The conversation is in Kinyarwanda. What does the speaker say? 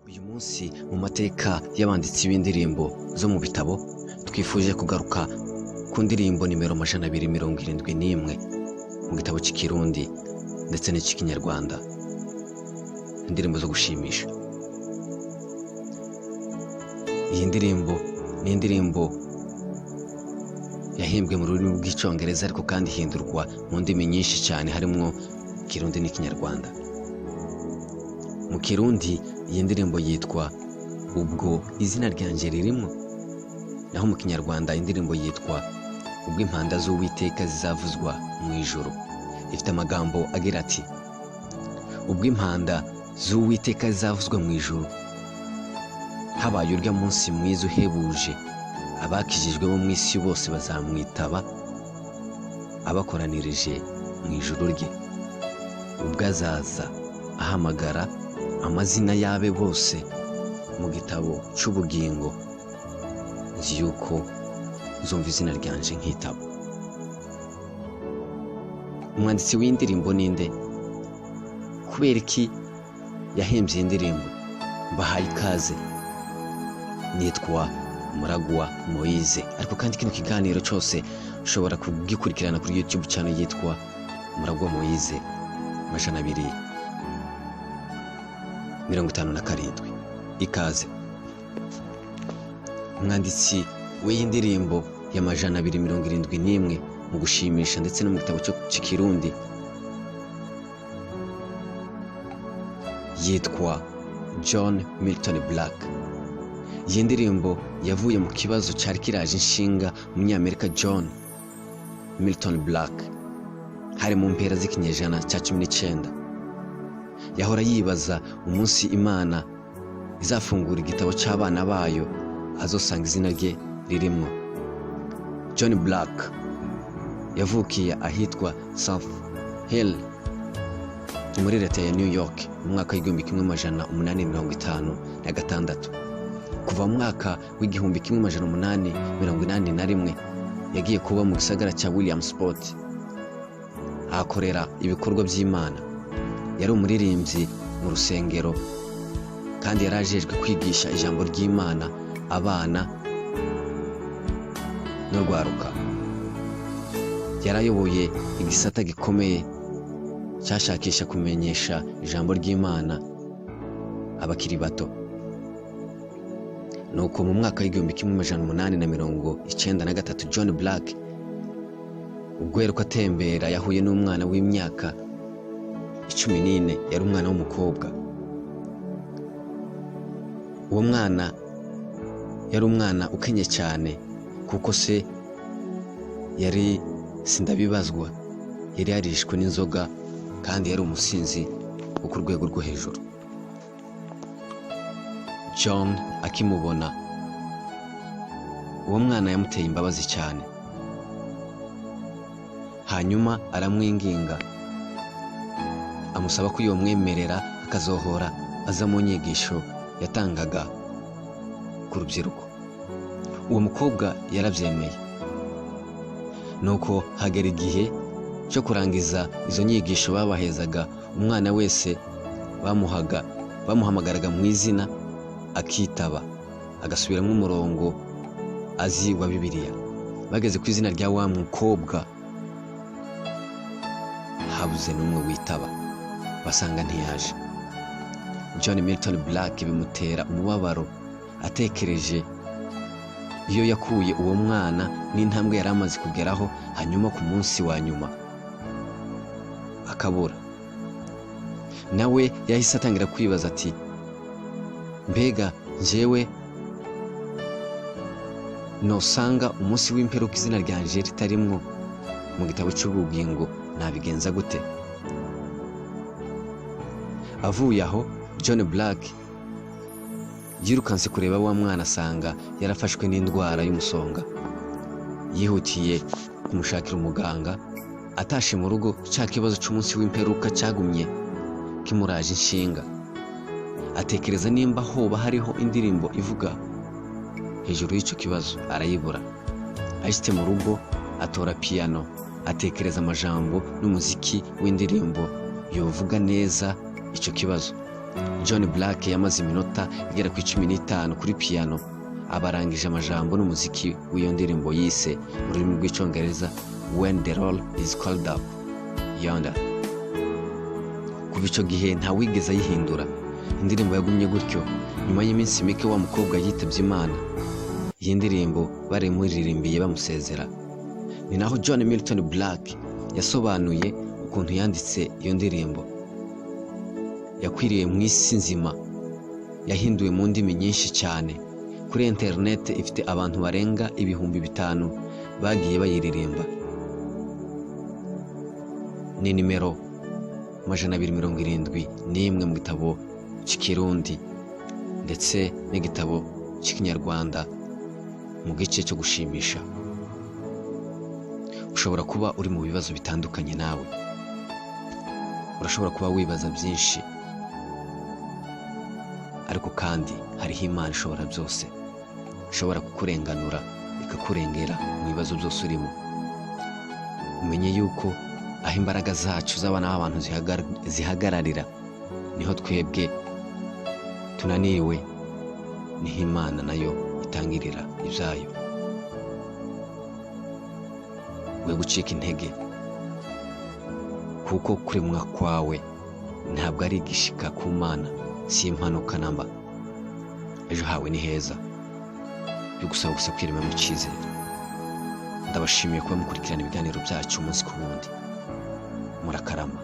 Uyu munsi mu mateka y'abanditsi b'indirimbo zo mu bitabo twifuje kugaruka ku ndirimbo nimero 271 mu gitabo cy'ikirundi ndetse n'icy'ikinyarwanda, indirimbo zo gushimisha. Iyi ndirimbo ni indirimbo yahimbwe mu rurimi rw'icyongereza ariko kandi ihindurwa mu ndimi nyinshi cyane harimo ikirundi n'ikinyarwanda. Mu kirundi iyi ndirimbo yitwa ubwo izina ryanjye ririmo, naho mu kinyarwanda indirimbo yitwa ubwo impanda z'Uwiteka zizavuzwa mu ijoro. Ifite amagambo agira ati: ubwo impanda z'Uwiteka zizavuzwa mu ijoro, habaye urya munsi mwiza uhebuje, abakijijwe bo mu isi bose bazamwitaba, abakoranirije mu ijoro rye. Ubwo azaza ahamagara amazina y'abe bose mu gitabo cy'ubugingo, nzi yuko nzumva izina ryanje nkitaba. Umwanditsi w'indirimbo ninde? Kubera iki yahimbye iyi ndirimbo? Mbahaye ikaze. Nitwa Muragwa Moise, ariko kandi kino kiganiro cyose ushobora kugikurikirana kuri YouTube channel yitwa Muragwa Moise 257. Ikaze. Umwanditsi w'iyi ndirimbo ya 271 mu gushimisha ndetse no mu gitabo cy'ikirundi yitwa John Milton Black. Iyi ndirimbo yavuye mu kibazo cyari kiraje inshinga umunyamerika John Milton Black hari mu mpera z'ikinyejana cya 19. Yahora yibaza umunsi Imana izafungura igitabo cy'abana bayo azosanga izina rye ririmo. John Black yavukiye ahitwa South Hill muri leta ya New York mu mwaka w'1856. Kuva mu mwaka w'1881 yagiye kuba mu gisagara cya Williamsport ahakorera ibikorwa by'Imana. Yari umuririmbyi mu rusengero kandi yarajejwe kwigisha ijambo ry'Imana abana no rwaruka. Yarayoboye igisata gikomeye cyashakisha kumenyesha ijambo ry'Imana abakiri bato. Nuko mu mwaka w'1893 John Black ubwo yaruka atembera yahuye n'umwana w'imyaka 14, yari umwana w'umukobwa. Uwo mwana yari umwana ukenye cyane kuko se yari sindabibazwa, yari yarishwe n'inzoga kandi yari umusinzi wo ku rwego rwo hejuru. John akimubona, uwo mwana yamuteye imbabazi cyane, hanyuma aramwinginga amusaba ko yomwemerera akazohora aza mu nyigisho yatangaga ku rubyiruko. Uwo mukobwa yarabyemeye. Nuko hagera igihe cyo kurangiza izo nyigisho babahezaga umwana wese bamuhamagaraga mu izina akitaba, agasubiramo umurongo azi wa Bibiliya. Bageze ku izina rya wa mukobwa habuze n'umwe witaba, basanga ntiyaje. John Milton Black bimutera umubabaro atekereje iyo yakuye uwo mwana n'intambwe yari amaze kugeraho, hanyuma ku munsi wa nyuma akabura. Nawe yahise atangira kwibaza ati: mbega njyewe nosanga umunsi w'imperuka izina ryanje ritarimwo mu gitabo cy'ubugingo nabigenza gute? Avuye aho John Black yirukanse kureba wa mwana, asanga yarafashwe n'indwara y'umusonga. Yihutiye kumushakira umuganga. Atashe mu rugo, cya kibazo cy'umunsi w'imperuka cyagumye kimuraje inshinga. Atekereza nimba hoba hariho indirimbo ivuga hejuru y'icyo kibazo, arayibura. Ashitse mu rugo atora piano, atekereza amajambo n'umuziki w'indirimbo yovuga neza icyo kibazo. John Black yamaze iminota igera ku 15 kuri piano abarangije amajambo n'umuziki w'iyo ndirimbo yise mu rurimi rw'icyongereza When the Roll is Called Up Yonder. Kuva icyo gihe nta wigeze ayihindura, indirimbo yagumye gutyo. Nyuma y'iminsi mike wa mukobwa yitabye Imana. Iyi ndirimbo bari muririmbiye bamusezera. Ni naho John Milton Black yasobanuye ukuntu yanditse iyo ndirimbo. Yakwiriye mu isi nzima, yahinduwe mu ndimi nyinshi cyane. Kuri internet ifite abantu barenga 5,000 bagiye bayiririmba. Ni nimero 271 mu gitabo cy'ikirundi ndetse n'igitabo cy'ikinyarwanda mu gice cyo gushimisha. Ushobora kuba uri mu bibazo bitandukanye nawe, urashobora kuba wibaza byinshi, ariko kandi hariho Imana ishobora byose, ishobora kukurenganura ikakurengera mu bibazo byose urimo. Umenye yuko aho imbaraga zacu z'abana b'abantu zihagararira niho twebwe tunaniwe, niho Imana nayo itangirira ibyayo. We gucika intege, kuko kuremwa kwawe ntabwo ari igishika ku Mana, si impanuka namba. Ejo hawe ni heza, bigusaba gusa kwirema mu cyizere. Ndabashimiye kuba mukurikirana ibiganiro byacu umunsi ku wundi. Murakarama.